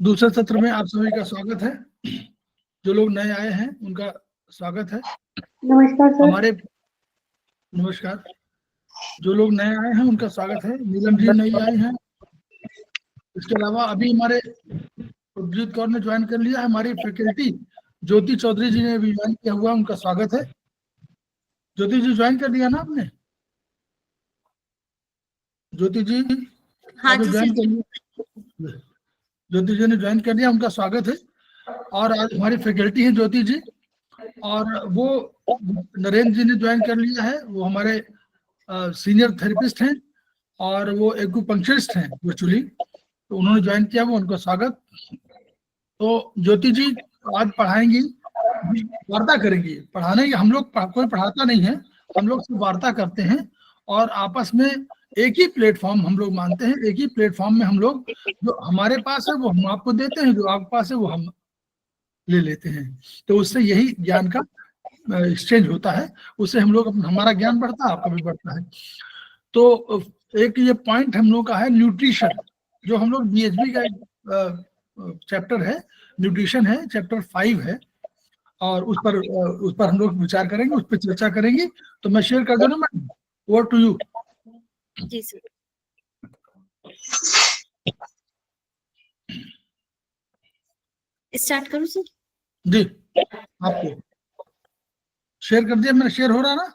दूसरे सत्र में आप सभी का स्वागत है। जो लोग नए आए हैं उनका स्वागत है। नमस्कार सर। हमारे नमस्कार। जो लोग नए आए हैं उनका स्वागत है। नीलम जी नई आई हैं। इसके अलावा अभी हमारे प्रभजीत कौर ने ज्वाइन कर लिया है। हमारी फैकल्टी ज्योति चौधरी जी ने भी ज्वाइन किया हुआ, उनका स्वागत है। ज्योति जी ज्वाइन कर लिया ना आपने? ज्योति जी हाँ आपने जी ज्वाइन सर। कर लिया? ज्योति जी ने ज्वाइन कर लिया, उनका स्वागत है। और आज हमारी फैकल्टी है ज्योति जी, और वो नरेंद्र जी ने ज्वाइन कर लिया है। वो हमारे सीनियर थेरेपिस्ट हैं और वो एक्यूपंक्चरिस्ट हैं वर्चुअली, तो उन्होंने ज्वाइन किया, वो उनका स्वागत। तो ज्योति जी आज पढ़ाएंगी, वार्ता करेंगी। पढ़ाने की हम लोग कोई पढ़ाता नहीं है, हम लोग सिर्फ वार्ता करते हैं और आपस में एक ही प्लेटफॉर्म हम लोग मानते हैं। एक ही प्लेटफॉर्म में हम लोग, जो हमारे पास है वो हम आपको देते हैं, जो आपके पास है वो हम ले लेते हैं। तो उससे यही ज्ञान का एक्सचेंज होता है, उससे हम लोग हमारा ज्ञान बढ़ता है, आपका भी बढ़ता है। तो एक ये पॉइंट हम लोग का है न्यूट्रिशन, जो हम लोग बीएचबी का चैप्टर है, न्यूट्रिशन है, चैप्टर 5 है, और उस पर हम लोग विचार करेंगे, उस पर चर्चा करेंगे। तो मैं शेयर कर दूं ना मैडम, ओवर टू यू। जी सर। स्टार्ट करूं सर? जी, आपको शेयर कर दिया मैंने। शेयर हो रहा ना?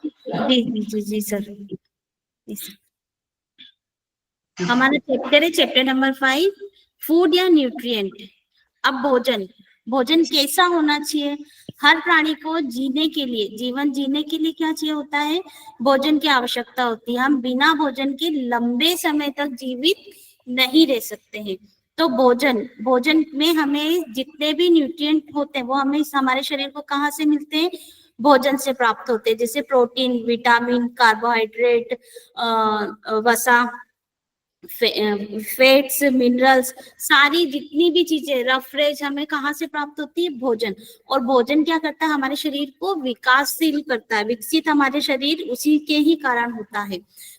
जी जी जी जी सर। जी सर। हमारा चैप्टर है चैप्टर नंबर 5, फूड या न्यूट्रिएंट। अब भोजन, भोजन कैसा होना चाहिए? हर प्राणी को जीने के लिए, जीवन जीने के लिए क्या चाहिए होता है? भोजन की आवश्यकता होती है। हम बिना भोजन के लंबे समय तक जीवित नहीं रह सकते हैं। तो भोजन में हमें जितने भी न्यूट्रिएंट होते हैं वो हमें हमारे शरीर को कहाँ से मिलते हैं? भोजन से प्राप्त होते हैं। जैसे प्रोटीन, विटामिन, कार्बोहाइड्रेट, वसा, फैट्स, मिनरल्स, सारी जितनी भी चीजें, रेफ्रेश हमें कहाँ से प्राप्त होती है? भोजन। और भोजन क्या करता है? हमारे शरीर को विकासशील करता है। विकसित हमारे शरीर उसी के ही कारण होता है।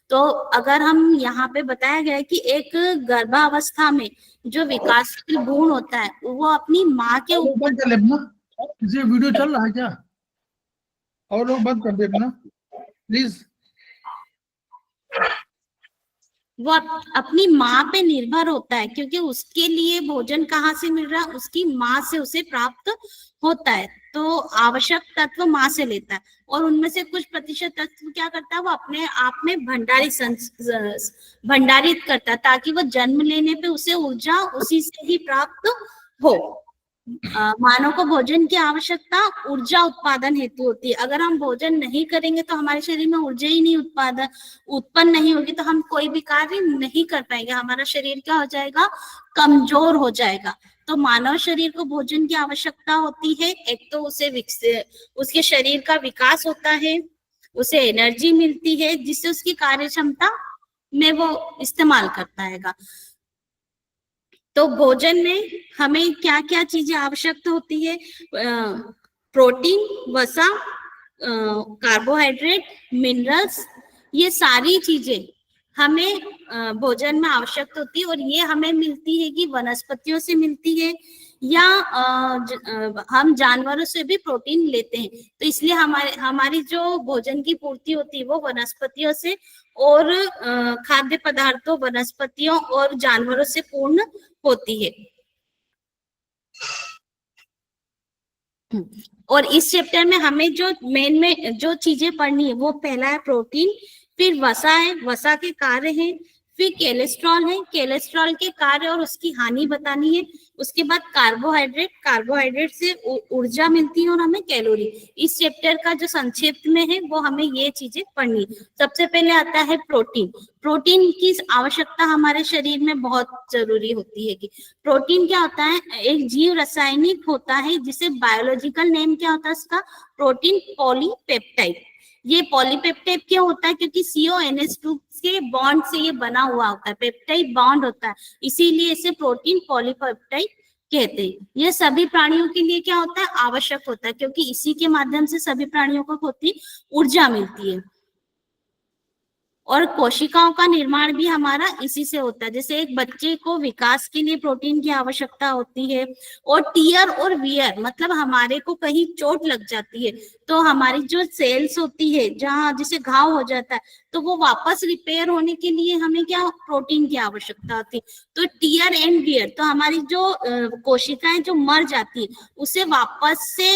तो अगर हम यहाँ पे बताया गया है कि एक गर्भावस्था में जो विकासशील गुण होता है वो अपनी माँ के ऊपर। बंद कर लेना, किसी वीडियो चल रहा है क्या? और लोग बंद कर देना प्लीज। वो अपनी माँ पे निर्भर होता है, क्योंकि उसके लिए भोजन कहाँ से मिल रहा है? उसकी माँ से उसे प्राप्त होता है। तो आवश्यक तत्व माँ से लेता है और उनमें से कुछ प्रतिशत तत्व क्या करता है? वो अपने आप में भंडारित करता है, ताकि वो जन्म लेने पे उसे ऊर्जा उसी से ही प्राप्त हो। मानव को भोजन की आवश्यकता ऊर्जा उत्पादन हेतु होती है। अगर हम भोजन नहीं करेंगे तो हमारे शरीर में ऊर्जा ही नहीं उत्पन्न नहीं होगी, तो हम कोई भी कार्य नहीं कर पाएंगे। हमारा शरीर क्या हो जाएगा? कमजोर हो जाएगा। तो मानव शरीर को भोजन की आवश्यकता होती है। एक तो उसके शरीर का विकास होता है, उसे एनर्जी मिलती है जिससे उसकी कार्य क्षमता में वो इस्तेमाल करता है। तो भोजन में हमें क्या क्या चीजें आवश्यक होती है? प्रोटीन, वसा, कार्बोहाइड्रेट, मिनरल्स, ये सारी चीजें हमें भोजन में आवश्यक होती है। और ये हमें मिलती है कि वनस्पतियों से मिलती है या हम जानवरों से भी प्रोटीन लेते हैं। तो इसलिए हमारी जो भोजन की पूर्ति होती है वो वनस्पतियों से और खाद्य पदार्थों, वनस्पतियों और जानवरों से पूर्ण होती है। और इस चैप्टर में हमें जो मेन में जो चीजें पढ़नी है वो पहला है प्रोटीन, फिर वसा है, वसा के कार्य हैं, फिर कोलेस्ट्रॉल है, कोलेस्ट्रॉल के कार्य और उसकी हानि बतानी है। उसके बाद कार्बोहाइड्रेट, कार्बोहाइड्रेट से ऊर्जा मिलती है और हमें कैलोरी। इस चैप्टर का जो संक्षिप्त में है वो हमें ये चीजें पढ़नी। सबसे पहले आता है प्रोटीन। प्रोटीन की आवश्यकता हमारे शरीर में बहुत जरूरी होती है। कि प्रोटीन क्या होता है? एक जीव रासायनिक होता है जिसे बायोलॉजिकल नेम क्या होता है इसका? Protein polypeptide. ये पॉलीपेप्टाइड क्यों होता है? क्योंकि CONH2 के बॉन्ड से ये बना हुआ होता है, पेप्टाइड बॉन्ड होता है, इसीलिए इसे प्रोटीन पॉलीपेप्टाइड कहते हैं। ये सभी प्राणियों के लिए क्या होता है? आवश्यक होता है, क्योंकि इसी के माध्यम से सभी प्राणियों को होती ऊर्जा मिलती है। और कोशिकाओं का निर्माण भी हमारा इसी से होता है। जैसे एक बच्चे को विकास के लिए प्रोटीन की आवश्यकता होती है, और टियर और वियर मतलब हमारे को कहीं चोट लग जाती है तो हमारी जो सेल्स होती है जहाँ जिसे घाव हो जाता है तो वो वापस रिपेयर होने के लिए हमें क्या प्रोटीन की आवश्यकता होती है। तो टियर एंड वियर, तो हमारी जो कोशिकाएं जो मर जाती है उसे वापस से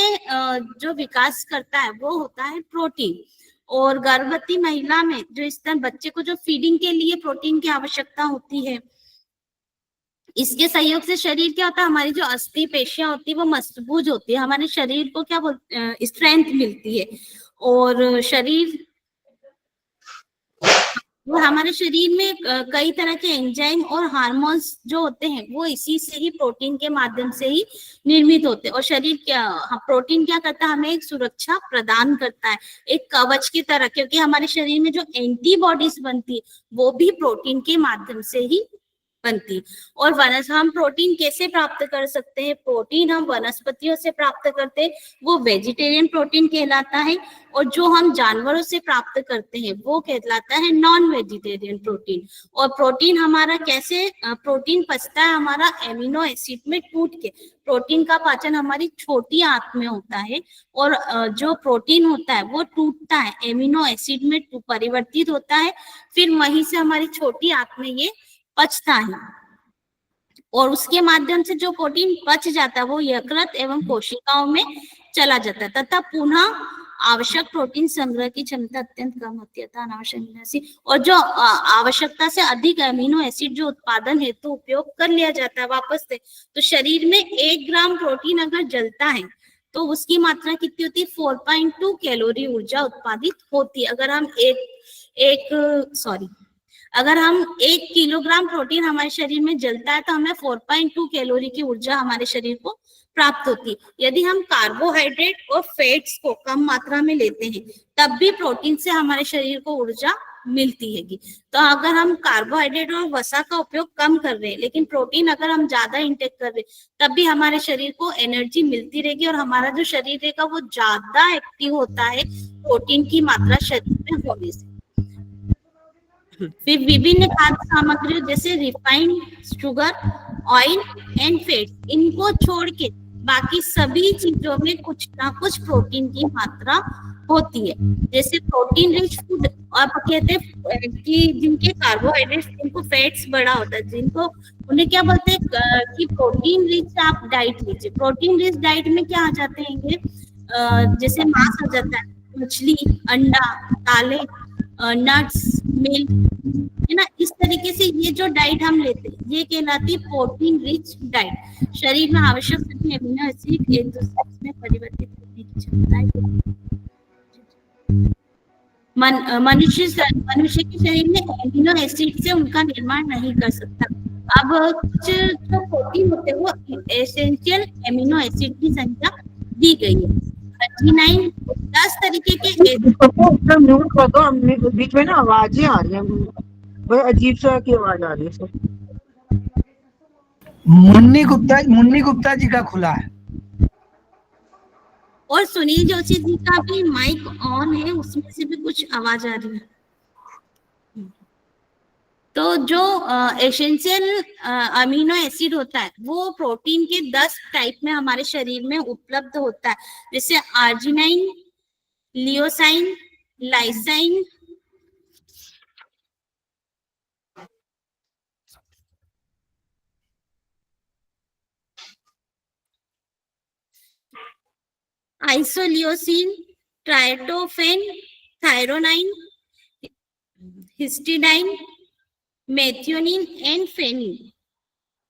जो विकास करता है वो होता है प्रोटीन। और गर्भवती महिला में जो स्तन बच्चे को जो फीडिंग के लिए प्रोटीन की आवश्यकता होती है, इसके सहयोग से शरीर क्या होता है, हमारी जो अस्थि पेशियां होती है वो मजबूत होती है, हमारे शरीर को क्या बोलते स्ट्रेंथ मिलती है। और शरीर वो हमारे शरीर में कई तरह के एंजाइम और हार्मोन्स जो होते हैं वो इसी से ही प्रोटीन के माध्यम से ही निर्मित होते हैं। और शरीर क्या प्रोटीन क्या करता है, हमें एक सुरक्षा प्रदान करता है, एक कवच की तरह, क्योंकि हमारे शरीर में जो एंटीबॉडीज बनती है वो भी प्रोटीन के माध्यम से ही बनती। और हम प्रोटीन कैसे प्राप्त कर सकते हैं, प्रोटीन हम वनस्पतियों से प्राप्त करते हैं, वो वेजिटेरियन प्रोटीन कहलाता है। और जो हम जानवरों से प्राप्त करते हैं वो कहलाता है नॉन वेजिटेरियन प्रोटीन। और प्रोटीन हमारा कैसे प्रोटीन पचता है, हमारा एमिनो एसिड में टूट के। प्रोटीन का पाचन हमारी छोटी आंत में होता है, और जो प्रोटीन होता है वो टूटता है, एमिनो एसिड में परिवर्तित होता है, फिर वहीं से हमारी छोटी आंत में ये पचता है। और उसके माध्यम से जो प्रोटीन पच जाता है वो यकृत एवं कोशिकाओं में चला जाता है, तथा पुनः आवश्यक प्रोटीन संग्रह की क्षमता अत्यंत कम होती है, अनावश्यक और जो आवश्यकता से अधिक अमीनो एसिड जो उत्पादन हेतु उपयोग कर लिया जाता है वापस से। तो शरीर में 1 ग्राम प्रोटीन अगर जलता है तो उसकी मात्रा कितनी होती है, 4.2 कैलोरी ऊर्जा उत्पादित होती है। अगर हम 1 किलोग्राम प्रोटीन हमारे शरीर में जलता है तो हमें 4.2 कैलोरी की ऊर्जा हमारे शरीर को प्राप्त होती है। यदि हम कार्बोहाइड्रेट और फैट्स को कम मात्रा में लेते हैं तब भी प्रोटीन से हमारे शरीर को ऊर्जा मिलती है। तो अगर हम कार्बोहाइड्रेट और वसा का उपयोग कम कर रहे हैं लेकिन प्रोटीन अगर हम ज्यादा इंटेक कर रहे हैं तब भी हमारे शरीर को एनर्जी मिलती रहेगी, और हमारा जो शरीर रहेगा वो ज्यादा एक्टिव होता है प्रोटीन की मात्रा शरीर में होने से। फिर विभिन्न खाद्य सामग्रियों जैसे refined sugar, oil and fat, इनको छोड़ के बाकी सभी चीजों में कुछ ना कुछ प्रोटीन की मात्रा होती है। जैसे प्रोटीन रिच फूड, आप कहते हैं कि जिनके कार्बोहाइड्रेट, जिनको फैट्स बड़ा होता है, जिनको उन्हें क्या बोलते हैं कि प्रोटीन रिच आप डाइट लीजिए। प्रोटीन रिच डाइट में क्या आ जाते हैं, जैसे मांस आ जाता है, मछली, अंडा, दालें, नट्स, मिल्क, है ना। इस तरीके से ये जो डाइट हम लेते हैं ये कहलाती है प्रोटीन रिच डाइट। शरीर में आवश्यक सभी अमीनो एसिड एक दूसरे में परिवर्तित करने की क्षमता है। मनुष्य के शरीर में एमिनो एसिड से उनका निर्माण नहीं कर सकता। अब कुछ जो प्रोटीन होते हैं वो एसेंशियल एमिनो एसिड की संख्या दी गई है। 10 तरीके के म्यूट कर दो, बीच में ना आवाजें आ रही हैं, अजीब सा की आवाज आ रही है। मुन्नी गुप्ता जी का खुला है, और सुनील जोशी जी का भी माइक ऑन है, उसमें से भी कुछ आवाज आ रही है। तो जो एसेंशियल अमीनो एसिड होता है वो प्रोटीन के 10 टाइप में हमारे शरीर में उपलब्ध होता है, जैसे arginine, leucine, lysine, isoleucine, tryptophan, threonine, histidine, methionine and फेनिन,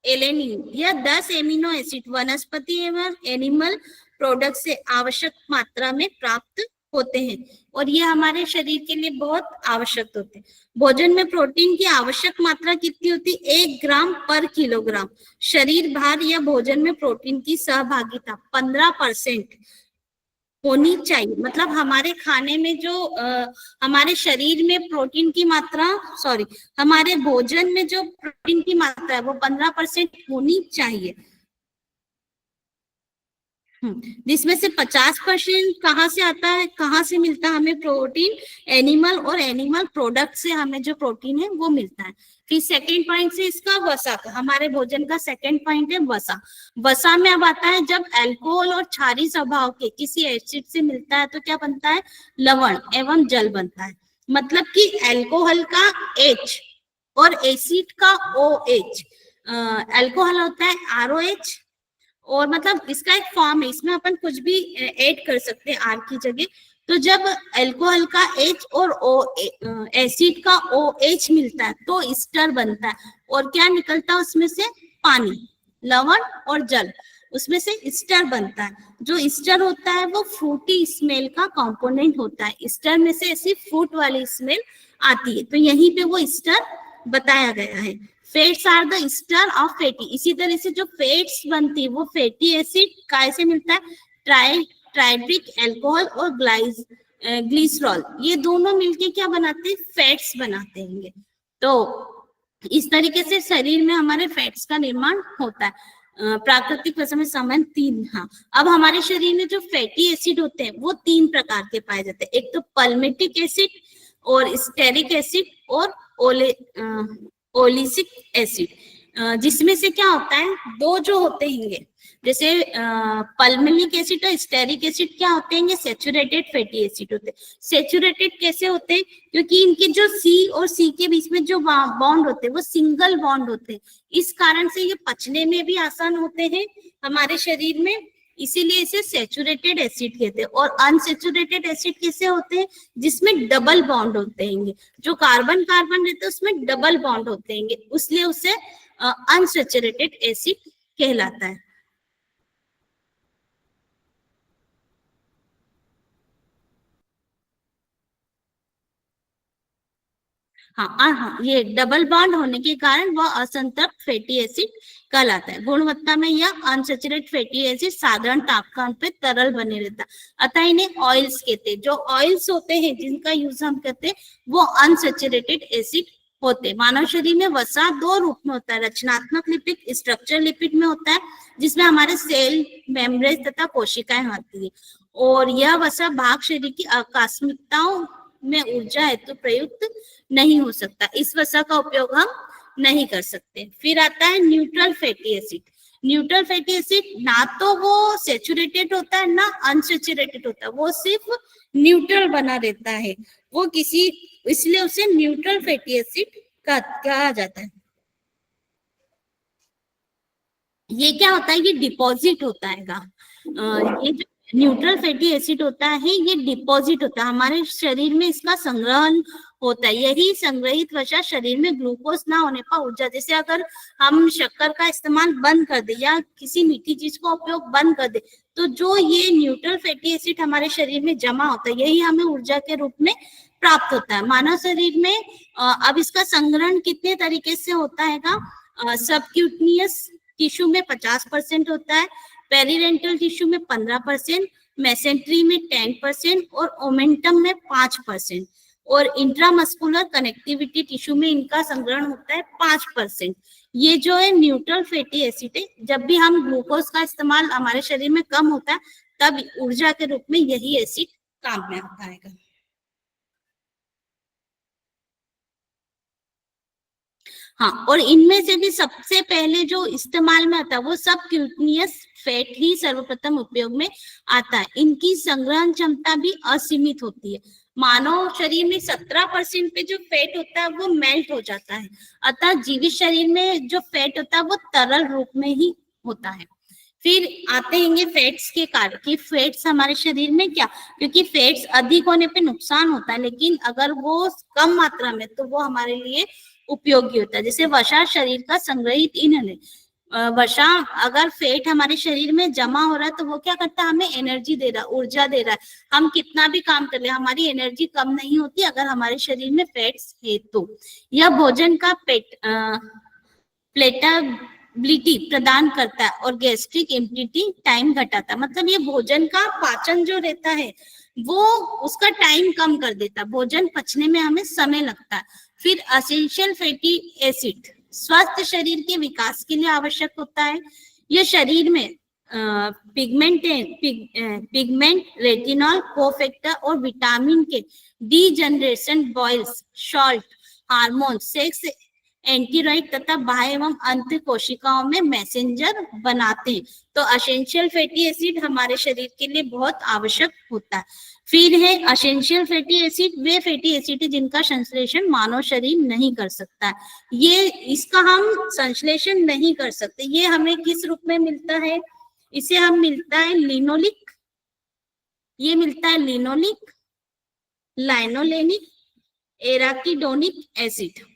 एलेनिन। यह 10 एमिनो एसिड वनस्पति एवं एनिमल प्रोडक्ट से आवश्यक मात्रा में प्राप्त होते हैं, और ये हमारे शरीर के लिए बहुत आवश्यक होते हैं। भोजन में प्रोटीन की आवश्यक मात्रा कितनी होती है, 1 ग्राम पर किलोग्राम। शरीर भार या भोजन में प्रोटीन की सहभागिता 15% होनी चाहिए। मतलब हमारे खाने में जो हमारे शरीर में प्रोटीन की मात्रा, हमारे भोजन में जो प्रोटीन की मात्रा है वो 15% होनी चाहिए। जिसमें से 50% कहाँ से आता है, कहाँ से मिलता है हमें प्रोटीन? एनिमल और एनिमल प्रोडक्ट से हमें जो प्रोटीन है वो मिलता है। फिर सेकंड पॉइंट से इसका वसा का, हमारे भोजन का सेकंड पॉइंट है वसा। वसा में अब आता है जब अल्कोहल और क्षारीय स्वभाव के किसी एसिड से मिलता है तो क्या बनता है? लवण एवं जल बनता है। मतलब कि अल्कोहल का H और एसिड का OH। अल्कोहल होता है ROH और मतलब इसका एक फॉर्म है, इसमें अपन कुछ भी ऐड कर सकते हैं R की जगह। तो जब अल्कोहल का H और एसिड का OH मिलता है तो ईस्टर बनता है। और क्या निकलता है उसमें से? पानी, लवण और जल, उसमें से ईस्टर बनता है। जो ईस्टर होता है वो फ्रूटी स्मेल का कंपोनेंट होता है। ईस्टर में से ऐसी फ्रूट वाली स्मेल आती है, तो यहीं पे वो ईस्टर बताया गया है। Fats are the ester of fatty. इसी तरह से जो फैट्स बनती है वो फैटी एसिड कैसे मिलता है? ट्राइड्रिक अल्कोहल और ग्लिसरॉल, ये दोनों मिलके क्या बनाते हैं? फैट्स बनाते हैं। तो इस तरीके से शरीर में हमारे फैट्स का निर्माण होता है। प्राकृतिक भाषा में सामान्य 3। हाँ, अब हमारे शरीर में जो फैटी एसिड होते हैं वो 3 प्रकार के पाए जाते हैं। एक तो पल्मेटिक एसिड और स्टेरिक एसिड और ओलिसिक एसिड। जिसमें से क्या होता है, 2 जो होते हैं जैसे पल्मेनिक एसिड और स्टेरिक एसिड क्या होते हैं? सैचुरेटेड फैटी एसिड होते हैं। सैचुरेटेड कैसे होते हैं? क्योंकि इनके जो C और C के बीच में जो बॉन्ड होते हैं वो सिंगल बॉन्ड होते हैं। इस कारण से ये पचने में भी आसान होते हैं हमारे शरीर में, इसीलिए इसे सैचुरेटेड एसिड कहते हैं। और अनसैचुरेटेड एसिड कैसे होते हैं? जिसमें डबल बॉन्ड होते हैं। जो कार्बन कार्बन रहते हैं उसमें डबल बॉन्ड होते हैं, इसलिए उसे अनसैचुरेटेड एसिड कहलाता है। हाँ, ये डबल बॉन्ड होने के कारण वह असंतृप्त फैटी एसिड कहलाता है। गुणवत्ता में यह अनसैचुरेटेड फैटी एसिड साधारण तापमान पे तरल बने रहता है, अतः इन्हें ऑयल्स कहते हैं। जो ऑयल्स होते हैं जिनका यूज हम करते हैं वो अनसैचुरेटेड एसिड होते हैं। मानव शरीर में वसा 2 रूप में होता है, रचनात्मक लिपिड, स्ट्रक्चर लिपिड में होता है, जिसमें हमारे सेल, मेम्ब्रेन तथा कोशिकाएं होती है। और यह वसा भाग शरीर की आकस्मिकताओं में ऊर्जा हेतु प्रयुक्त नहीं हो सकता, इस वसा का उपयोग हम नहीं कर सकते। फिर आता है neutral fatty acid. Neutral fatty acid ना तो वो सैचुरेटेड होता है ना अनसैचुरेटेड होता है, वो सिर्फ न्यूट्रल बना रहता है। वो किसी, इसलिए उसे न्यूट्रल फैटी एसिड कहा जाता है। ये क्या होता है? ये डिपॉजिट होता है। ये जो न्यूट्रल फैटी एसिड होता है ये डिपॉजिट होता है हमारे शरीर में, इसका संग्रहण होता है। यही संग्रहित वसा शरीर में ग्लूकोज ना होने पर ऊर्जा, जैसे अगर हम शक्कर का इस्तेमाल बंद कर दे या किसी मीठी चीज का उपयोग बंद कर दे तो जो ये न्यूट्रल फैटी एसिड हमारे शरीर में जमा होता है यही हमें ऊर्जा के रूप में प्राप्त होता है। मानव शरीर में अब इसका संग्रहण कितने तरीके से होता है? सबक्यूटनियस टिश्यू में 50% होता है, पेरिडेंटल टिश्यू में 15%, मेसेंट्री में 10% और ओमेंटम में 5%, और इंट्रामस्कुलर कनेक्टिविटी टिश्यू में इनका संग्रहण होता है 5%। ये जो है न्यूट्रल फैटी एसिड है। जब भी हम ग्लूकोज का इस्तेमाल हमारे शरीर में कम होता है तब ऊर्जा के रूप में यही एसिड काम में आता है। हाँ, और इनमें से भी सबसे पहले जो इस्तेमाल में आता है वो सब क्यूटनियस फैट ही सर्वप्रथम उपयोग में आता है। इनकी संग्रहण क्षमता भी असीमित होती है। मानव शरीर में 17% पे जो फैट होता है वो मेल्ट हो जाता है, अतः जीवित शरीर में जो फैट होता है वो तरल रूप में ही होता है। फिर आते हैं फैट्स के कारण कि फैट्स हमारे शरीर में क्या, क्योंकि फैट्स अधिक होने पे नुकसान होता है लेकिन अगर वो कम मात्रा में तो वो हमारे लिए उपयोगी होता है। जैसे वसा शरीर का संग्रहित ईंधन है। वसा अगर फैट हमारे शरीर में जमा हो रहा है तो वो क्या करता है? हमें एनर्जी दे रहा है, ऊर्जा दे रहा है। हम कितना भी काम कर ले हमारी एनर्जी कम नहीं होती अगर हमारे शरीर में फैट्स है तो। यह भोजन का प्लेटेबिलिटी प्रदान करता है और गैस्ट्रिक एम्प्टी टाइम घटाता है। मतलब ये भोजन का पाचन जो रहता है वो उसका टाइम कम कर देता है, भोजन पचने में हमें समय लगता है। फिर एसेंशियल फैटी एसिड स्वस्थ शरीर के विकास के लिए आवश्यक होता है। यह शरीर में पिगमेंट, रेटिनॉल, कोफैक्टर और विटामिन के degeneration, boils, salt, hormone, sex steroid तथा बाह्य एवं अंत कोशिकाओं में मैसेंजर बनाते हैं। तो एसेंशियल फैटी एसिड हमारे शरीर के लिए बहुत आवश्यक होता है। फिर है एसेंशियल फैटी एसिड, वे फैटी एसिड है जिनका संश्लेषण मानव शरीर नहीं कर सकता है। ये इसका हम संश्लेषण नहीं कर सकते। ये हमें किस रूप में मिलता है? इसे हम मिलता है लिनोलिक, ये मिलता है लिनोलिक, लाइनोलेनिक, एराकिडोनिक एसिड।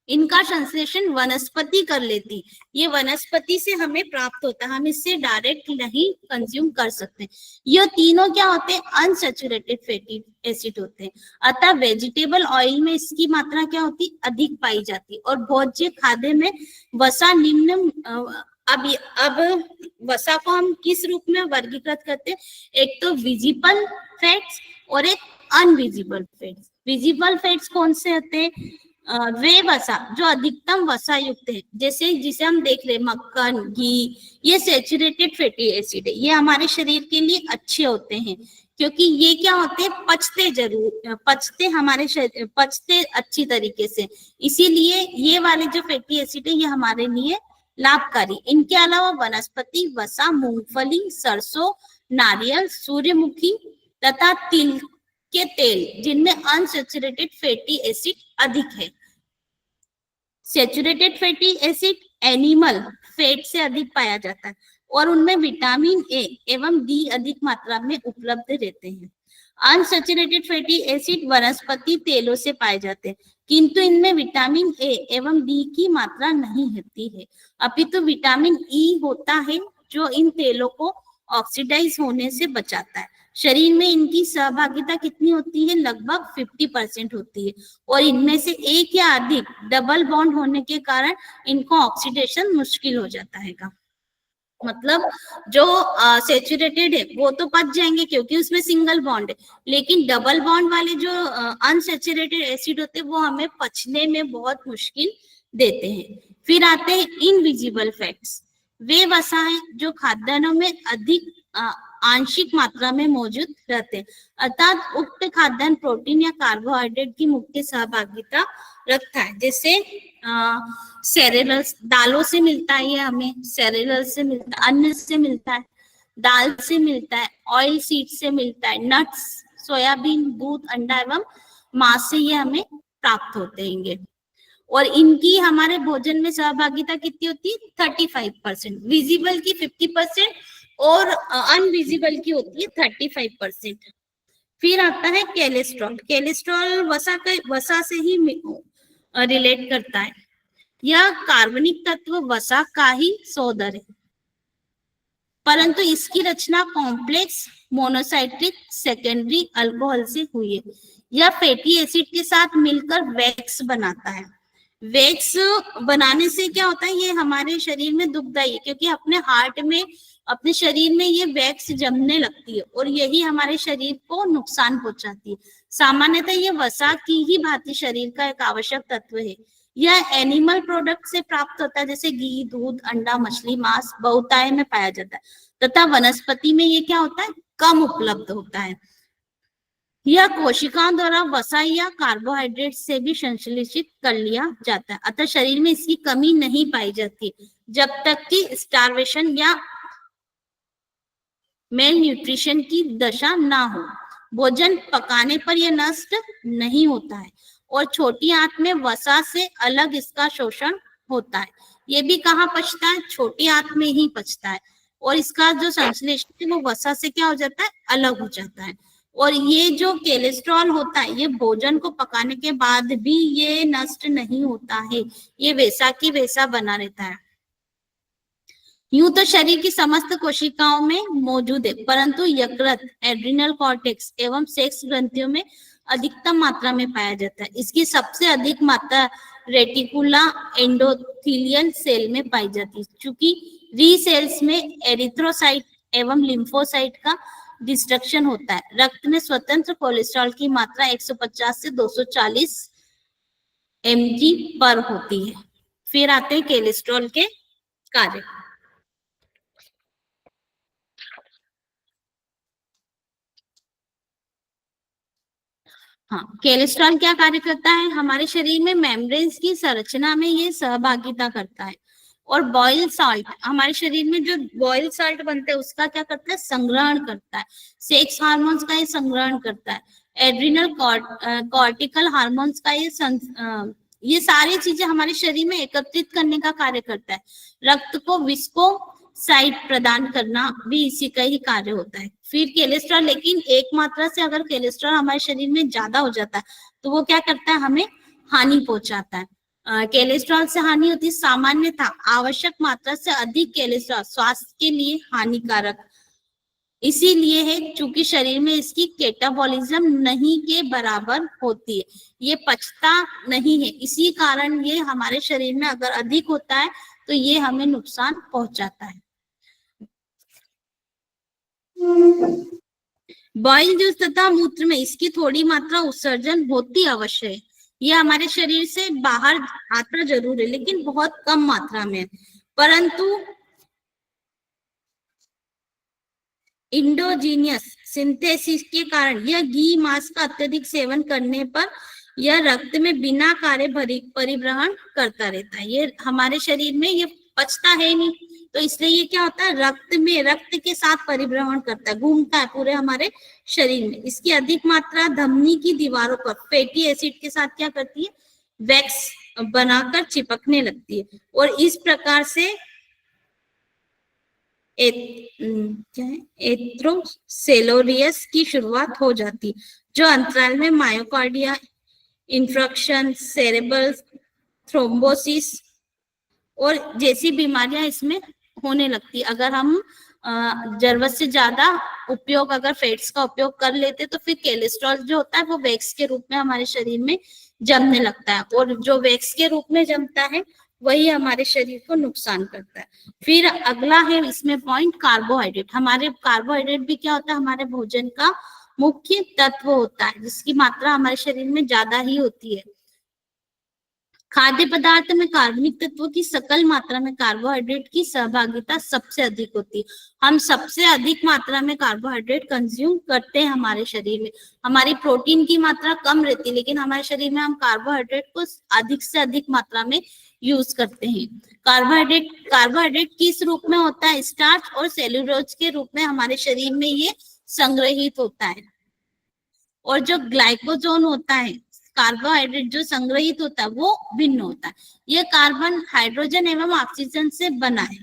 इनका संश्लेषण वनस्पति कर लेती, ये वनस्पति से हमें प्राप्त होता है, हम इससे डायरेक्ट नहीं कंज्यूम कर सकते। ये तीनों क्या होते हैं? अनसैचुरेटेड फैटी एसिड होते हैं। अतः वेजिटेबल ऑयल में इसकी मात्रा क्या होती? अधिक पाई जाती। और भोज्य खाद्य में वसा निम्न। अब वसा को हम किस रूप में वर्गीकृत करते हैं? एक तो विजिबल फैट्स और एक अनविजिबल फैट्स। विजिबल फैट्स कौन से होते हैं? वे वसा जो अधिकतम वसा युक्त है, जैसे जिसे हम देख रहे मक्खन, घी, ये सैचुरेटेड फैटी एसिड है। ये हमारे शरीर के लिए अच्छे होते हैं क्योंकि ये क्या होते हैं? पचते हमारे शरीर, पचते अच्छी तरीके से, इसीलिए ये वाले जो फैटी एसिड है ये हमारे लिए लाभकारी। इनके अलावा वनस्पति वसा, मूंगफली, सरसों, नारियल, सूर्यमुखी तथा तिल के तेल, जिनमें अनसैचुरेटेड फैटी एसिड अधिक है। Saturated fatty acid animal fat से अधिक पाया जाता है और उनमें विटामिन ए एवं डी अधिक मात्रा में उपलब्ध रहते हैं। अनसैचुरेटेड फैटी एसिड वनस्पति तेलों से पाए जाते हैं, किंतु इनमें विटामिन ए एवं डी की मात्रा नहीं होती है, अपितु विटामिन ई होता है जो इन तेलों को ऑक्सीडाइज होने से बचाता है। शरीर में इनकी सहभागिता कितनी होती है? लगभग 50% होती है और इनमें से एक या अधिक डबल बॉन्ड होने के कारण इनको ऑक्सीडेशन मुश्किल हो जाता है। मतलब जो सैचुरेटेड है वो तो पच जाएंगे क्योंकि उसमें सिंगल बॉन्ड है, लेकिन डबल बॉन्ड वाले जो अनसैचुरेटेड एसिड होते हैं वो हमें पचने में बहुत मुश्किल देते हैं। फिर आते हैं इनविजिबल फैट्स। वे वसा है जो खाद्यान्नों में अधिक आंशिक मात्रा में मौजूद रहते हैं, अर्थात उक्त खाद्यान्न प्रोटीन या कार्बोहाइड्रेट की मुख्य सहभागिता रखता है। जैसे सेरेलस, दालों से मिलता है, ये हमें सेरेलस से मिलता है, अन्न से मिलता है, दाल से मिलता है, ऑयल सीड से मिलता है, नट्स, सोयाबीन, दूध, अंडा एवं मांस से ये हमें प्राप्त होते हैं। और इनकी हमारे भोजन में सहभागिता कितनी होती है? 35%। विजिबल की 50% और अनविजिबल की होती है 35%। फिर आता है कोलेस्ट्रॉल। कोलेस्ट्रॉल वसा से ही रिलेट करता है। यह कार्बनिक तत्व वसा का ही सहोदर है, परंतु इसकी रचना कॉम्प्लेक्स मोनोसाइट्रिक सेकेंडरी अल्कोहल से हुई है। यह फैटी एसिड के साथ मिलकर वैक्स बनाता है। वैक्स बनाने से क्या होता है? ये हमारे शरीर में दुखदाई है क्योंकि अपने हार्ट में, अपने शरीर में ये वैक्स जमने लगती है और यही हमारे शरीर को नुकसान पहुंचाती है। सामान्यतः ये वसा की ही भांति शरीर का एक आवश्यक तत्व है। यह एनिमल प्रोडक्ट से प्राप्त होता है, जैसे घी, दूध, अंडा, मछली, मांस बहुतायत में पाया जाता है तथा वनस्पति में ये क्या होता है? कम उपलब्ध होता है। यह कोशिकाओं द्वारा वसा या कार्बोहाइड्रेट से भी संश्लेषित कर लिया जाता है, अतः शरीर में इसकी कमी नहीं पाई जाती जब तक कि स्टार्वेशन या मेल न्यूट्रिशन की दशा ना हो। भोजन पकाने पर यह नष्ट नहीं होता है और छोटी आंत में वसा से अलग इसका शोषण होता है। ये भी कहाँ पचता है? छोटी आंत में ही पचता है और इसका जो संश्लेषण है वो वसा से क्या हो जाता है? अलग हो जाता है। और ये जो कोलेस्ट्रॉल होता है ये भोजन को पकाने के बाद भी ये नष्ट नहीं होता है, ये वैसा की वैसा बना रहता है। यूं तो शरीर की समस्त कोशिकाओं में मौजूद है, परंतु यकृत, एड्रिनल कॉर्टेक्स एवं सेक्स ग्रंथियों में अधिकतम मात्रा में पाया जाता है। इसकी सबसे अधिक मात्रा रेटिकुला एंडोथेलियल सेल में पाई जाती है। चूंकि री सेल्स में एरिथ्रोसाइट एवं लिम्फोसाइट का डिस्ट्रक्शन होता है। रक्त में स्वतंत्र कोलेस्ट्रॉल की मात्रा 150 से 240 mg पर होती है। फिर आते हैं कोलेस्ट्रॉल के कार्य। हाँ, कोलेस्ट्रॉल क्या कार्य करता है हमारे शरीर में, मेम्ब्रेन्स की संरचना में ये सहभागिता करता है। और बॉयल साल्ट, हमारे शरीर में जो बॉयल साल्ट बनते हैं उसका क्या करता है, संग्रहण करता है। सेक्स हार्मोन्स का ये संग्रहण करता है। एड्रिनल कॉर्टिकल हार्मोन्स का ये सारी चीजें हमारे शरीर में एकत्रित करने का कार्य करता है। रक्त को विस्कोसाइड प्रदान करना भी इसी का ही कार्य होता है। फिर कोलेस्ट्रॉल, लेकिन एक मात्रा से अगर कोलेस्ट्रॉल हमारे शरीर में ज्यादा हो जाता है तो वो क्या करता है, हमें हानि पहुंचाता है। कोलेस्ट्रॉल से हानि होती है सामान्यतः आवश्यक मात्रा से अधिक कोलेस्ट्रॉल स्वास्थ्य के लिए हानिकारक इसीलिए है क्योंकि शरीर में इसकी कैटाबॉलिज्म नहीं के बराबर होती है, ये पचता नहीं है। इसी कारण ये हमारे शरीर में अगर अधिक होता है तो ये हमें नुकसान पहुंचाता है। बॉइल जूस तथा मूत्र में इसकी थोड़ी मात्रा उत्सर्जन होती अवश्य है। ये हमारे शरीर से बाहर आता जरूर है लेकिन बहुत कम मात्रा में, परंतु इंडोजीनियस सिंथेसिस के कारण यह घी मांस का अत्यधिक सेवन करने पर यह रक्त में बिना कार्य परिवहन करता रहता है। ये हमारे शरीर में ये पचता है नहीं, तो इसलिए ये क्या होता है, रक्त के साथ परिभ्रमण करता है, घूमता है पूरे हमारे शरीर में। इसकी अधिक मात्रा धमनी की दीवारों पर फैटी एसिड के साथ क्या करती है, वैक्स बनाकर चिपकने लगती है और इस प्रकार से एथ्रोसेलोरियस की शुरुआत हो जाती, जो अंतराल में मायोकार्डिया इंफ्रक्शन, सेरेब्रल थ्रोम्बोसिस और जैसी बीमारियां इसमें होने लगती। अगर हम जरूरत से ज्यादा उपयोग, अगर फैट्स का उपयोग कर लेते तो फिर कोलेस्ट्रॉल जो होता है वो वैक्स के रूप में हमारे शरीर में जमने लगता है और जो वैक्स के रूप में जमता है वही हमारे शरीर को नुकसान करता है। फिर अगला है इसमें पॉइंट कार्बोहाइड्रेट। हमारे कार्बोहाइड्रेट भी क्या होता है, हमारे भोजन का मुख्य तत्व होता है जिसकी मात्रा हमारे शरीर में ज्यादा ही होती है। खाद्य पदार्थ में कार्बनिक तत्वों की सकल मात्रा में कार्बोहाइड्रेट की सहभागिता सबसे अधिक होती है। हम सबसे अधिक मात्रा में कार्बोहाइड्रेट कंज्यूम करते हैं हमारे शरीर में। हमारी प्रोटीन की मात्रा कम रहती है लेकिन हमारे शरीर में हम कार्बोहाइड्रेट को अधिक से अधिक मात्रा में यूज करते हैं। कार्बोहाइड्रेट किस रूप में होता है, स्टार्च और सेल्यूलोज के रूप में हमारे शरीर में ये संग्रहित होता है। और जो ग्लाइकोजन होता है, कार्बोहाइड्रेट जो संग्रहित होता है वो भिन्न होता है। यह कार्बन हाइड्रोजन एवं ऑक्सीजन से बना है।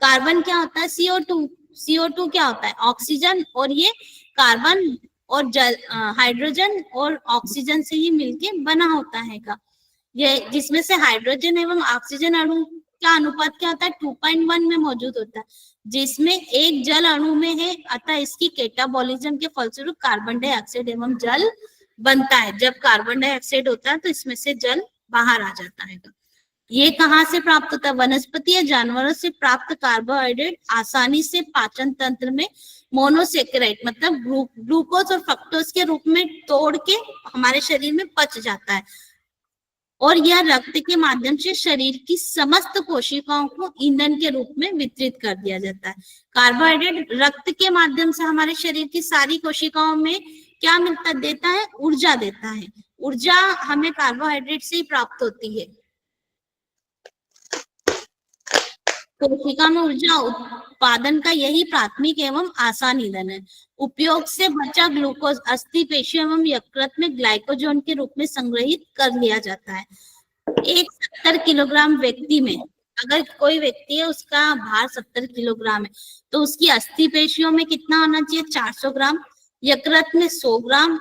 कार्बन क्या होता है, CO2 क्या होता है, ऑक्सीजन, और ये कार्बन और हाइड्रोजन और ऑक्सीजन से ही मिलके बना होता है का ये, जिसमें से हाइड्रोजन एवं ऑक्सीजन अणु का अनुपात क्या होता है, 2.1 में मौजूद होता है, जिसमें एक जल अणु में है। अतः इसकी कैटाबॉलिज्म के फलस्वरूप कार्बन डाइऑक्साइड एवं जल बनता है। जब कार्बन डाइऑक्साइड होता है तो इसमें से जल बाहर आ जाता है। ये कहाँ से प्राप्त होता है, वनस्पति या जानवरों से प्राप्त कार्बोहाइड्रेट आसानी से पाचन तंत्र में मोनोसेकेराइड मतलब ग्लूकोज और फ्रक्टोज के रूप में तोड़ के हमारे शरीर में पच जाता है और यह रक्त के माध्यम से शरीर की समस्त कोशिकाओं को ईंधन के रूप में वितरित कर दिया जाता है। कार्बोहाइड्रेट रक्त के माध्यम से हमारे शरीर की सारी कोशिकाओं में क्या मिलता देता है, ऊर्जा देता है। ऊर्जा हमें कार्बोहाइड्रेट से ही प्राप्त होती है। कोशिका में ऊर्जा उत्पादन का यही प्राथमिक एवं आसान ईंधन है। उपयोग से बचा ग्लूकोज अस्थि पेशियों एवं यकृत में ग्लाइकोजन के रूप में संग्रहित कर लिया जाता है। एक 70 किलोग्राम व्यक्ति में, अगर कोई व्यक्ति है उसका भार 70 किलोग्राम है तो उसकी अस्थि पेशियों में कितना होना चाहिए, 400 ग्राम, यकृत में 100 ग्राम,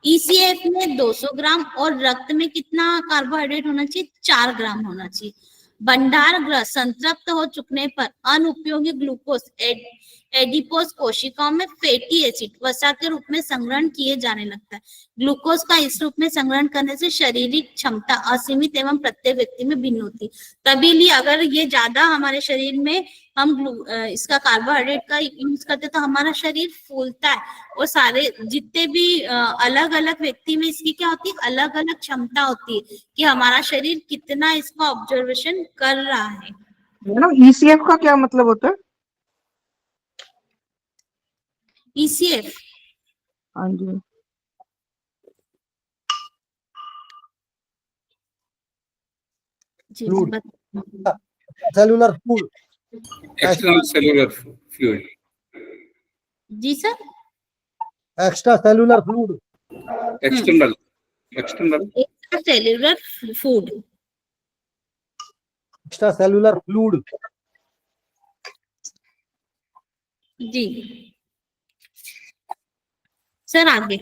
ECF में 200 ग्राम और रक्त में कितना कार्बोहाइड्रेट होना चाहिए, 4 ग्राम होना चाहिए। भंडार गृह संतृप्त हो चुकने पर अनुपयोगी ग्लूकोज एडिपोज कोशिकाओं में फैटी एसिड वसा के रूप में संग्रहण किए जाने लगता है। ग्लूकोज का इस रूप में संग्रहण करने से शारीरिक क्षमता असीमित एवं प्रत्येक व्यक्ति में भिन्न होती। तभी लिए अगर ये ज्यादा हमारे शरीर में हम इसका कार्बोहाइड्रेट का यूज करते तो हमारा शरीर फूलता है और सारे जितने भी अलग अलग व्यक्ति में इसकी क्या होती है, अलग अलग क्षमता होती है कि हमारा शरीर कितना इसका ऑब्जर्वेशन कर रहा है। ECF का क्या मतलब होता है? ECF, हाँ जी, जी Fluid. बत- cellular fluid, External cellular fluid. जी सर। extracellular fluid, External. Cellular food. extracellular fluid, जी सर आगे।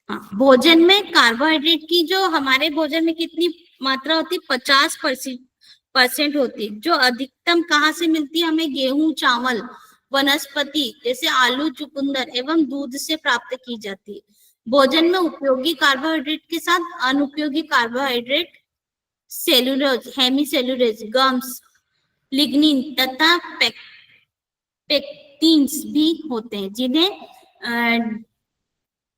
हाँ, भोजन में कार्बोहाइड्रेट की जो हमारे भोजन में कितनी मात्रा होती है, 50% होती है, जो अधिकतम कहाँ से मिलती है हमें, गेहूं, चावल, वनस्पति जैसे आलू, चुकंदर एवं दूध से प्राप्त की जाती है। भोजन में उपयोगी कार्बोहाइड्रेट के साथ अनुपयोगी carbohydrate cellulose, hemicellulose, gums, lignin तथा पेक्टिन्स भी होते हैं, जिन्हें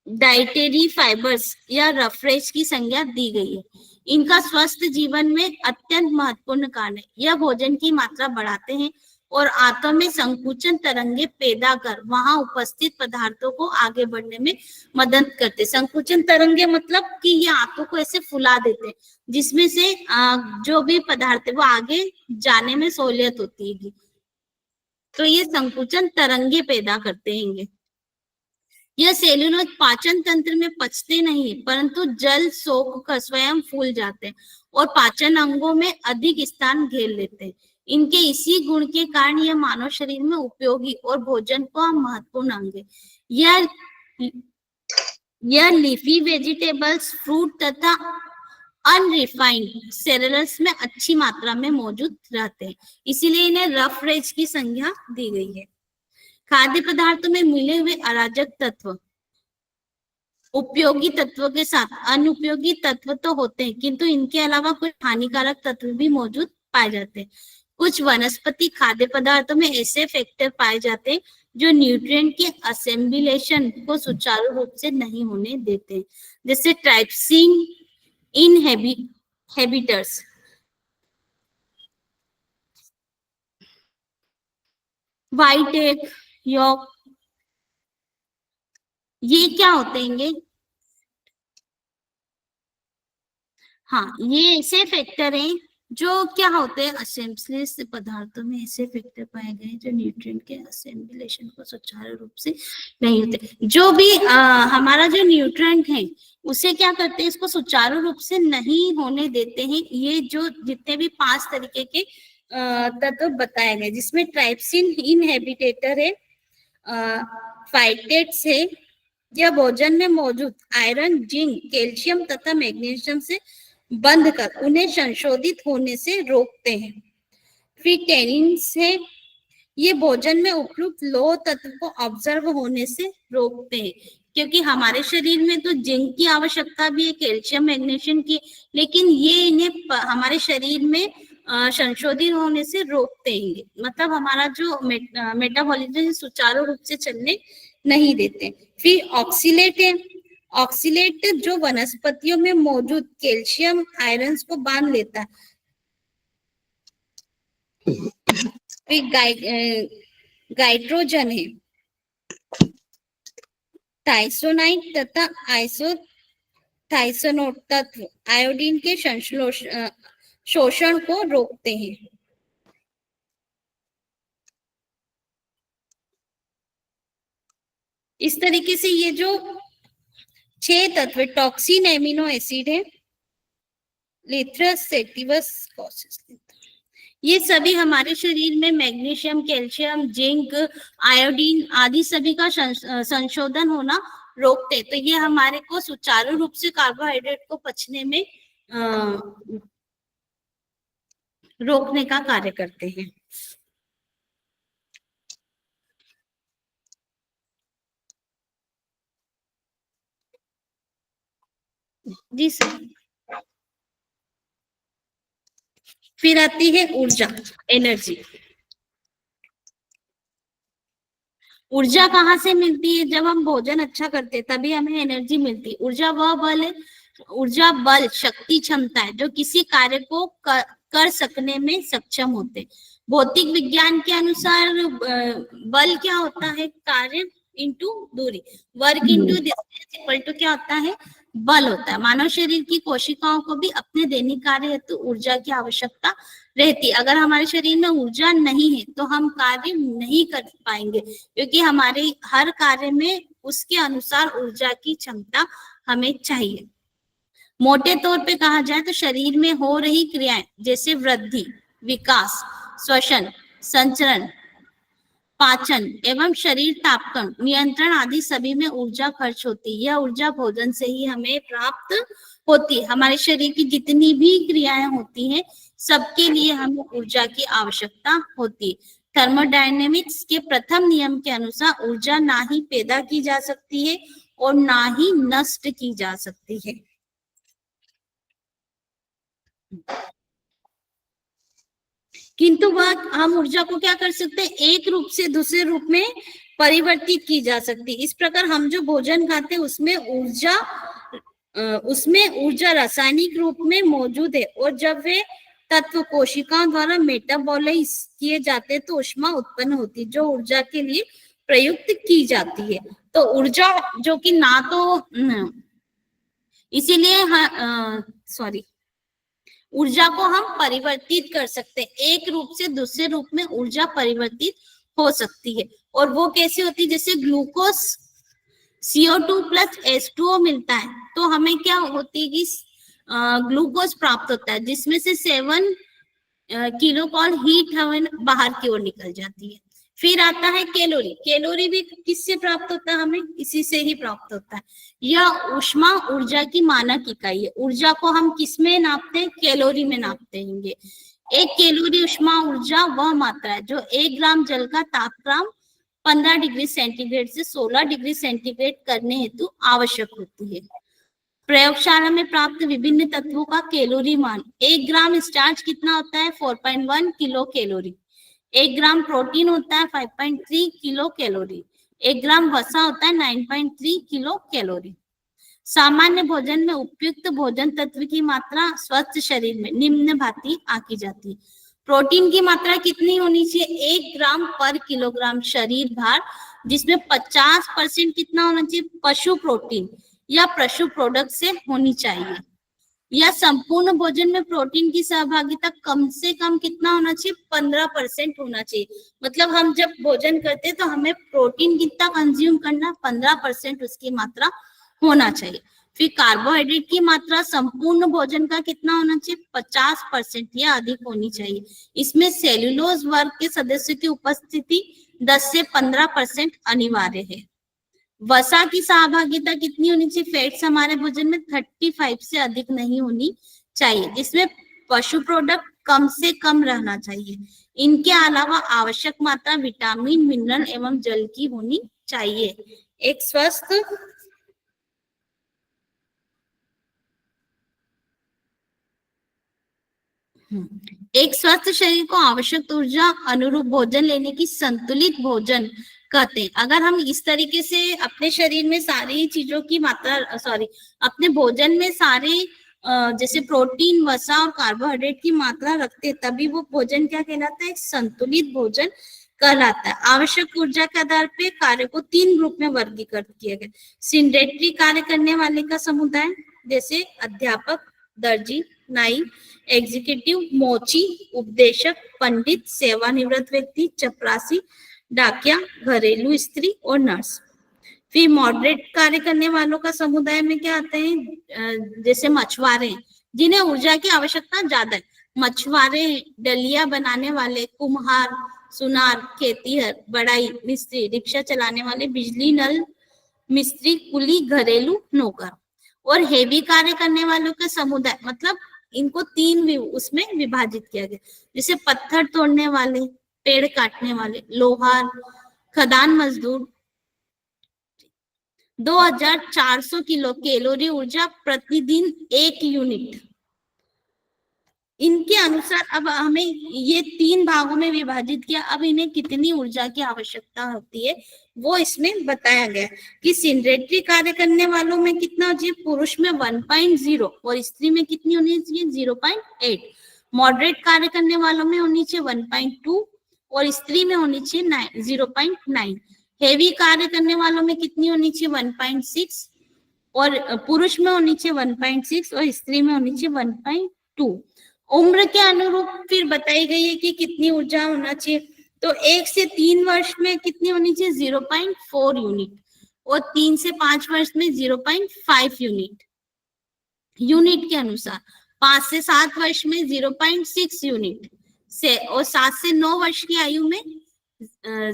डाइटरी फाइबर्स या रफरेज की संज्ञा दी गई है। इनका स्वस्थ जीवन में अत्यंत महत्वपूर्ण कारण है। यह भोजन की मात्रा बढ़ाते हैं और आंतों में संकुचन तरंगे पैदा कर वहां उपस्थित पदार्थों को आगे बढ़ने में मदद करते। संकुचन तरंगे मतलब कि ये आंतों को ऐसे फुला देते हैं, जिसमें से जो भी पदार्थ है वो आगे जाने में सहूलियत होती है। तो ये संकुचन तरंगे पैदा करते हैं। यह सेलुलोज पाचन तंत्र में पचते नहीं, परंतु जल सोख कर स्वयं फूल जाते हैं और पाचन अंगों में अधिक स्थान घेर लेते हैं। इनके इसी गुण के कारण यह मानव शरीर में उपयोगी और भोजन का महत्वपूर्ण अंग है। यह लीफी वेजिटेबल्स, फ्रूट तथा अनरिफाइंड सेरेलस में अच्छी मात्रा में मौजूद रहते हैं, इसीलिए इन्हें रफ रेज की संज्ञा दी गई है। खाद्य पदार्थों में मिले हुए अराजक तत्व उपयोगी तत्वों के साथ अनुपयोगी तत्व तो होते हैं, किंतु इनके अलावा कुछ हानिकारक तत्व भी मौजूद पाए जाते हैं। कुछ वनस्पति खाद्य पदार्थों में ऐसे फैक्टर पाए जाते हैं जो न्यूट्रिएंट के असेंबुलेशन को सुचारू रूप से नहीं होने देते, जैसे trypsin inhibitors. White egg York, ये क्या होते हैं? हाँ, ये ऐसे फैक्टर हैं जो क्या होते हैं, असेंबली पदार्थों में ऐसे फैक्टर पाए गए जो न्यूट्रिएंट के असेंबुलेशन को सुचारू रूप से नहीं होते। जो भी हमारा जो न्यूट्रिएंट है उसे क्या करते हैं, इसको सुचारू रूप से नहीं होने देते हैं। ये जो जितने भी 5 तरीके के तत्व बताए गए, जिसमें ट्राइप्सिन इनहिबिटर है, फाइटेट्स है, यह भोजन में मौजूद आयरन, जिंक, कैल्शियम तथा मैग्नीशियम से बंद कर उन्हें संशोधित होने से रोकते हैं। फिर टेनिन्स है, ये भोजन में उपलब्ध लोह तत्व को ऑब्जर्व होने से रोकते हैं, क्योंकि हमारे शरीर में तो जिंक की आवश्यकता भी है, कैल्शियम, मैग्नीशियम की, लेकिन ये इन्हें हमारे शरीर में संशोधित होने से रोकते हैं। मतलब हमारा जो मेटाबॉलिज्म सुचारू रूप से चलने नहीं देते। फिर ऑक्सीलेट है, ऑक्सीलेट जो वनस्पतियों में मौजूद कैल्शियम आयरन को बांध लेता है। फिर गाइट्रोजन है, टाइसोनाइट तथा आइसोथाइसोनोट तत्व आयोडीन के शोषण को रोकते हैं। इस तरीके से ये जो 6 तत्व, टॉक्सिन एमिनो एसिड है, लिथरस सेटिवस कॉसेस, ये सभी हमारे शरीर में मैग्नीशियम, कैल्शियम, जिंक, आयोडीन आदि सभी का संशोधन होना रोकते। तो ये हमारे को सुचारू रूप से कार्बोहाइड्रेट को पचने में रोकने का कार्य करते हैं। जी सर। फिर आती है ऊर्जा, एनर्जी। ऊर्जा कहाँ से मिलती है? जब हम भोजन अच्छा करते हैं तभी हमें एनर्जी मिलती है। ऊर्जा वह बल है, ऊर्जा बल, शक्ति, क्षमता है जो किसी कार्य को कर सकने में सक्षम होते। भौतिक विज्ञान के अनुसार बल क्या होता है? कार्य इंटू दूरी, work into distance equal to क्या होता है? बल होता है। मानव शरीर की कोशिकाओं को भी अपने दैनिक कार्य हेतु ऊर्जा की आवश्यकता रहती है। अगर हमारे शरीर में ऊर्जा नहीं है तो हम कार्य नहीं कर पाएंगे, क्योंकि हमारे हर कार्य में उसके अनुसार ऊर्जा की क्षमता हमें चाहिए। मोटे तौर पे कहा जाए तो शरीर में हो रही क्रियाएं जैसे वृद्धि, विकास, श्वसन, संचरण, पाचन एवं शरीर तापक्रम नियंत्रण आदि सभी में ऊर्जा खर्च होती है। यह ऊर्जा भोजन से ही हमें प्राप्त होती है। हमारे शरीर की जितनी भी क्रियाएं होती हैं सबके लिए हमें ऊर्जा की आवश्यकता होती है। थर्मोडायनेमिक्स के प्रथम नियम के अनुसार ऊर्जा ना ही पैदा की जा सकती है और ना ही नष्ट की जा सकती है। किंतु वह हम ऊर्जा को क्या कर सकते हैं, एक रूप से दूसरे रूप में परिवर्तित की जा सकती है। इस प्रकार हम जो भोजन खाते हैं उसमें ऊर्जा रासायनिक रूप में मौजूद है और जब वे तत्व कोशिकाओं द्वारा मेटाबोलाइज किए जाते हैं तो ऊष्मा उत्पन्न होती है जो ऊर्जा के लिए प्रयुक्त की जाती है। तो ऊर्जा जो कि ना तो इसीलिए ऊर्जा को हम परिवर्तित कर सकते हैं, एक रूप से दूसरे रूप में ऊर्जा परिवर्तित हो सकती है। और वो कैसे होती है, जैसे ग्लूकोज CO2 प्लस H2O मिलता है तो हमें क्या होती है कि ग्लूकोज प्राप्त होता है जिसमें से 7 किलोकैलोरी हीट हमें बाहर की ओर निकल जाती है। फिर आता है कैलोरी। कैलोरी भी किससे प्राप्त होता है, हमें इसी से ही प्राप्त होता है। यह ऊष्मा ऊर्जा की मानक इकाई है। ऊर्जा को हम किस में नापते हैं, कैलोरी में नापते हैं। एक कैलोरी ऊष्मा ऊर्जा वह मात्रा है जो 1 ग्राम जल का तापक्रम 15 डिग्री सेंटीग्रेड से 16 डिग्री सेंटीग्रेड करने हेतु आवश्यक होती है। प्रयोगशाला में प्राप्त विभिन्न तत्वों का कैलोरी मान, 1 ग्राम स्टार्च कितना होता है, 4.1 किलो कैलोरी। 1 ग्राम प्रोटीन होता है 5.3 किलो कैलोरी। 1 ग्राम वसा होता है 9.3 किलो कैलोरी। सामान्य भोजन में उपयुक्त भोजन तत्व की मात्रा स्वस्थ शरीर में निम्न भांति आकी जाती है। प्रोटीन की मात्रा कितनी होनी चाहिए, 1 ग्राम पर किलोग्राम शरीर भार, जिसमें 50% कितना होना चाहिए, पशु प्रोटीन या पशु प्रोडक्ट से होनी चाहिए। या संपूर्ण भोजन में प्रोटीन की सहभागिता कम से कम कितना होना चाहिए, 15% होना चाहिए। मतलब हम जब भोजन करते हैं तो हमें प्रोटीन कितना कंज्यूम करना, 15% उसकी मात्रा होना चाहिए। फिर कार्बोहाइड्रेट की मात्रा संपूर्ण भोजन का कितना होना चाहिए, 50% या अधिक होनी चाहिए। इसमें सेल्यूलोज वर्ग के सदस्यों की उपस्थिति 10 से 15% अनिवार्य है। वसा की सहभागिता कितनी होनी चाहिए, फैट्स हमारे भोजन में 35 से अधिक नहीं होनी चाहिए, जिसमें पशु प्रोडक्ट कम से कम रहना चाहिए। इनके अलावा आवश्यक मात्रा विटामिन, मिनरल एवं जल की होनी चाहिए। एक स्वस्थ शरीर को आवश्यक ऊर्जा अनुरूप भोजन लेने की संतुलित भोजन कहते हैं। अगर हम इस तरीके से अपने शरीर में सारी चीजों की मात्रा अपने भोजन में सारे जैसे प्रोटीन, वसा और कार्बोहाइड्रेट की मात्रा रखते हैं तभी वो भोजन क्या कहलाता है, एक संतुलित भोजन कहलाता है। आवश्यक ऊर्जा के आधार पे कार्य को 3 ग्रुप में वर्गीकृत किया गया। सिंडेटरी कार्य करने वाले का समुदाय जैसे अध्यापक, दर्जी, नाई, एग्जीक्यूटिव, मोची, उपदेशक, पंडित, सेवानिवृत्त व्यक्ति, चपरासी, डाकिया, घरेलू स्त्री और नर्स। फिर मॉडरेट कार्य करने वालों का समुदाय में क्या आते हैं, जैसे मछुआरे जिन्हें ऊर्जा की आवश्यकता ज्यादा है। मछुआरे, डलिया बनाने वाले, कुम्हार, सुनार, खेतीहर, बढ़ाई मिस्त्री, रिक्शा चलाने वाले, बिजली नल मिस्त्री, कुली, घरेलू नौकर। और हेवी कार्य करने वालों का समुदाय मतलब इनको 3 उसमें विभाजित किया गया, जैसे पत्थर तोड़ने वाले, पेड़ काटने वाले, लोहार, खदान मजदूर। 2400 किलो कैलोरी ऊर्जा प्रतिदिन 1 यूनिट। इनके अनुसार अब हमें ये 3 भागों में विभाजित किया। अब इन्हें कितनी ऊर्जा की आवश्यकता होती है वो इसमें बताया गया कि सिंडेटरी कार्य करने वालों में कितना होना चाहिए, पुरुष में 1.0 और स्त्री में कितनी होनी चाहिए, 0.8। मॉडरेट कार्य करने वालों में होनी चाहिए 1.2 और स्त्री में होनी चाहिए 0.9। हेवी कार्य करने वालों में कितनी होनी चाहिए, 1.6 और पुरुष में होनी चाहिए 1.6 और स्त्री में होनी चाहिए 1.2। उम्र के अनुरूप फिर बताई गई है कि कितनी ऊर्जा होना चाहिए। तो 1 से 3 वर्ष में कितनी होनी चाहिए 0.4 यूनिट और 3 से 5 वर्ष में 0.5 यूनिट के अनुसार। 5 से 7 वर्ष में 0.6 यूनिट से और 7 से 9 वर्ष की आयु में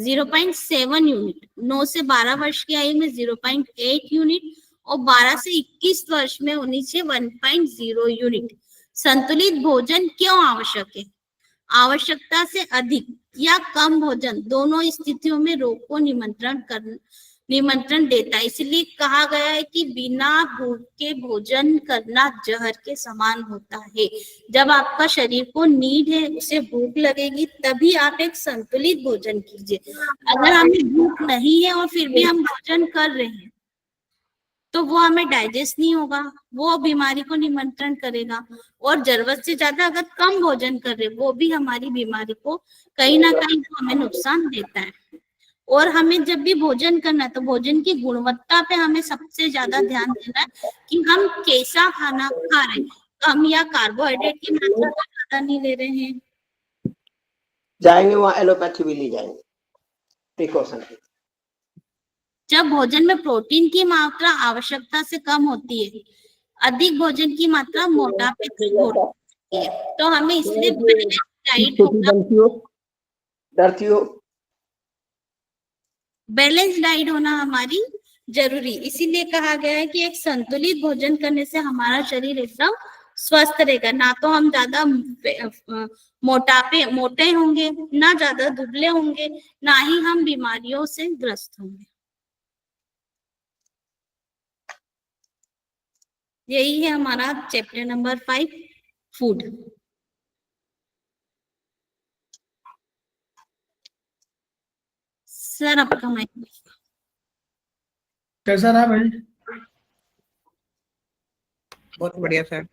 0.7 यूनिट, 9 से 12 वर्ष की आयु में 0.8 यूनिट और 12 से 21 वर्ष में होनी चाहिए 1.0 यूनिट। संतुलित भोजन क्यों आवश्यक है? आवश्यकता से अधिक या कम भोजन दोनों स्थितियों में रोग को निमंत्रण देता है। इसलिए कहा गया है कि बिना भूख के भोजन करना जहर के समान होता है। जब आपका शरीर को नीड है, उसे भूख लगेगी, तभी आप एक संतुलित भोजन कीजिए। अगर हमें भूख नहीं है और फिर भी हम भोजन कर रहे हैं तो वो हमें डाइजेस्ट नहीं होगा, वो बीमारी को निमंत्रण करेगा। और जरूरत से ज्यादा अगर कम भोजन कर रहे, वो भी हमारी बीमारी को कहीं ना कहीं हमें नुकसान देता है। और हमें जब भी भोजन करना है तो भोजन की गुणवत्ता पे हमें सबसे ज्यादा ध्यान देना है कि हम कैसा खाना खा रहे हैं। कम या कार्बोहाइड्रेट की मात्रा को ज्यादा नहीं ले रहे हैं। जाएंगे वहाँ एलोपैथी भी ले जाएंगे प्रिकॉशन। जब भोजन में प्रोटीन की मात्रा आवश्यकता से कम होती है, अधिक भोजन की मात्रा मोटापे से होती है, तो हमें इसलिए बैलेंस डाइट होना हमारी जरूरी। इसीलिए कहा गया है कि एक संतुलित भोजन करने से हमारा शरीर एकदम स्वस्थ रहेगा। ना तो हम ज्यादा मोटे होंगे, ना ज्यादा दुबले होंगे, ना ही हम बीमारियों से ग्रस्त होंगे। यही है हमारा चैप्टर नंबर 5 फूड। सर आपका माइक कैसा रहा भाई? बहुत बढ़िया सर।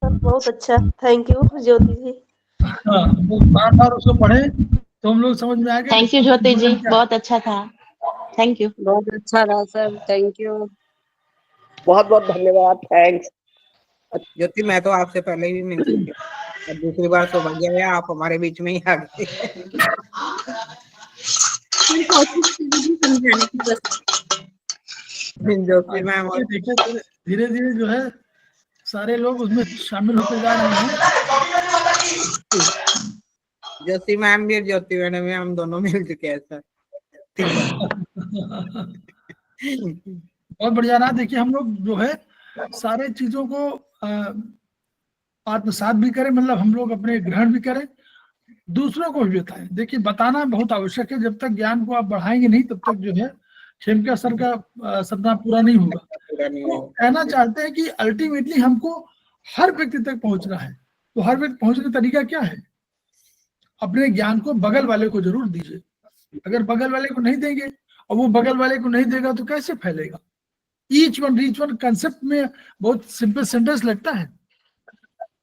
बहुत अच्छा, थैंक यू ज्योति जी। हाँ, वो बार उसको पढ़े तो हम लोग समझ में आ गए। थैंक यू ज्योति जी, बहुत अच्छा था। Thank you. बहुत अच्छा रहा सर, थैंक यू। बहुत बहुत धन्यवाद, थैंक्स। ज्योति मैं तो आपसे पहले ही मिल चुकी हूँ, दूसरी बार सौभाग्य है आप हमारे बीच में ही आ गए। ज्योति मैम धीरे धीरे जो है सारे लोग उसमें शामिल होते जा रहे हैं। ज्योति मैम भी ज्योति मैडम भी हम दोनों मिल चुके हैं सर। बहुत बढ़िया रहा। देखिए हम लोग जो है सारे चीजों को आत्मसात भी करें, मतलब हम लोग अपने ग्रहण भी करें, दूसरों को भी बताएं। देखिए बताना बहुत आवश्यक है। जब तक ज्ञान को आप बढ़ाएंगे नहीं तब तक जो है खेमका सर का सपना पूरा नहीं होगा। तो कहना चाहते हैं कि अल्टीमेटली हमको हर व्यक्ति तक पहुंचना है। तो हर व्यक्ति पहुंचने का तरीका क्या है? अपने ज्ञान को बगल वाले को जरूर दीजिए। अगर बगल वाले को नहीं देंगे और वो बगल वाले को नहीं देगा तो कैसे फैलेगा? Each one reach one concept में बहुत सिंपल सेंटेंस लगता है,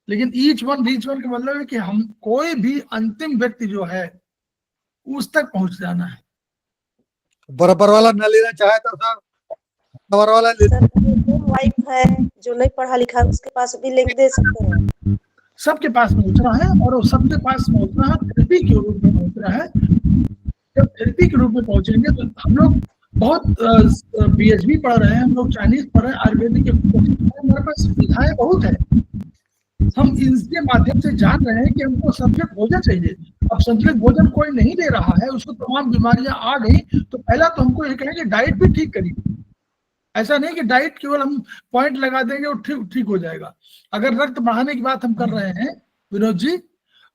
लेकिन ईच वन रीच वन का मतलब है कि हम कोई भी अंतिम व्यक्ति जो है उस तक पहुंच जाना है। बराबर वाला न लेना चाहे तो सर बराबर वाला वाइफ है जो नहीं पढ़ा लिखा है उसके पास भी लिंक दे सकते हैं। सबके पास पहुंचना है और वो सबके पास पहुंचना है थेरेपी के रूप में पहुंचना है। जब थेरेपी के रूप में पहुंचेंगे तो हम लोग बहुत PhD पढ़ रहे हैं, हम लोग चाइनीज पढ़ रहे हैं, आयुर्वेदिक हमारे पास सुविधाएं बहुत है। हम इनके माध्यम से जान रहे हैं कि हमको संतुलित भोजन चाहिए। अब संतुलित भोजन कोई नहीं ले रहा है, उसको तमाम बीमारियां आ गई, तो पहला तो हमको ये कहें कि डाइट भी ठीक करिए। ऐसा नहीं कि डाइट केवल हम पॉइंट लगा देंगे और ठीक हो जाएगा। अगर रक्त बढ़ाने की बात हम कर रहे हैं विनोद जी,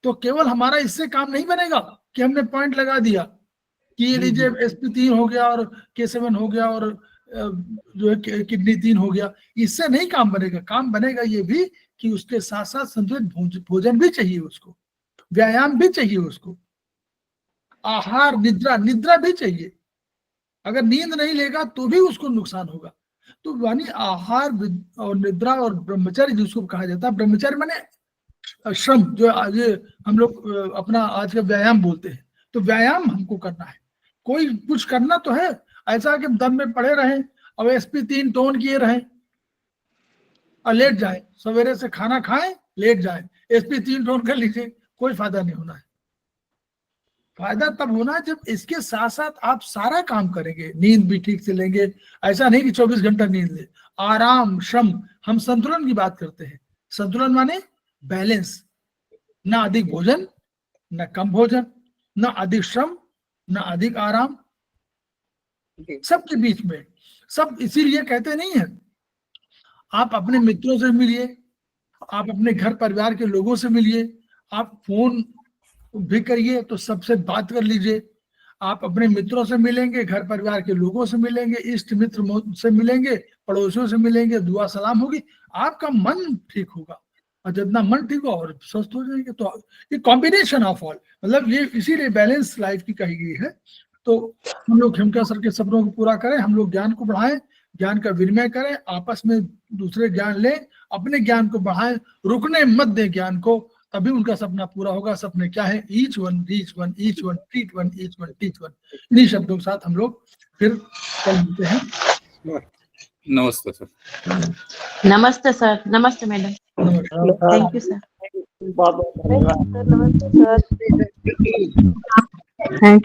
तो केवल हमारा इससे काम नहीं बनेगा कि हमने पॉइंट लगा दिया कि ये लीजिए SP3 हो गया और K7 हो गया और जो है किडनी 3 हो गया। इससे नहीं काम बनेगा। काम बनेगा ये भी कि उसके साथ साथ संतुलित भोजन भी चाहिए, उसको व्यायाम भी चाहिए, उसको आहार निद्रा भी चाहिए। अगर नींद नहीं लेगा तो भी उसको नुकसान होगा। तो यानी आहार और निद्रा और ब्रह्मचर्य जिसको कहा जाता है, ब्रह्मचर्य माने श्रम, जो आज हम लोग अपना आज का व्यायाम बोलते हैं। तो व्यायाम हमको करना है, कोई कुछ करना तो है। ऐसा कि दम में पड़े रहें अब sp3 टोन किए रहे और लेट जाए, सवेरे से खाना खाएं लेट जाए, sp3 टोन कर लीजिए, कोई फायदा नहीं होना है। फायदा तब होना है जब इसके साथ साथ आप सारा काम करेंगे, नींद भी ठीक से लेंगे। ऐसा नहीं कि 24 घंटा नींद ले, आराम श्रम, हम संतुलन की बात करते हैं। संतुलन माने बैलेंस, ना अधिक भोजन न कम भोजन, न अधिक श्रम न अधिक आराम, सबके बीच में सब। इसीलिए कहते नहीं है, आप अपने मित्रों से मिलिए, आप अपने घर परिवार के लोगों से मिलिए, आप फोन भी करिए तो सबसे बात कर लीजिए। आप अपने मित्रों से मिलेंगे, घर परिवार के लोगों से मिलेंगे, इष्ट मित्र से मिलेंगे, पड़ोसियों से मिलेंगे, दुआ सलाम होगी, आपका मन ठीक होगा। और जितना मन ठीक हो और स्वस्थ हो जाएंगे। तो ये कॉम्बिनेशन ऑफ ऑल, मतलब ये इसीलिए बैलेंस लाइफ की कही गई है। तो हम लोग खेमका सर के सपनों को पूरा करें, हम लोग ज्ञान को बढ़ाएं, ज्ञान का विनिमय करें, आपस में दूसरे ज्ञान लें, अपने ज्ञान को बढ़ाएं, रुकने मत दें ज्ञान को, तभी उनका सपना पूरा होगा। सपने क्या है? Each one reach one, each one treat one, each one teach one. इन्हीं शब्दों के साथ हम लोग फिर कल मिलते हैं। नमस्ते सर। नमस्ते सर, नमस्ते मैडम, नमस्कार। Thank you sir. बहुत बहुत धन्यवाद। नमस्ते सर। Thank you.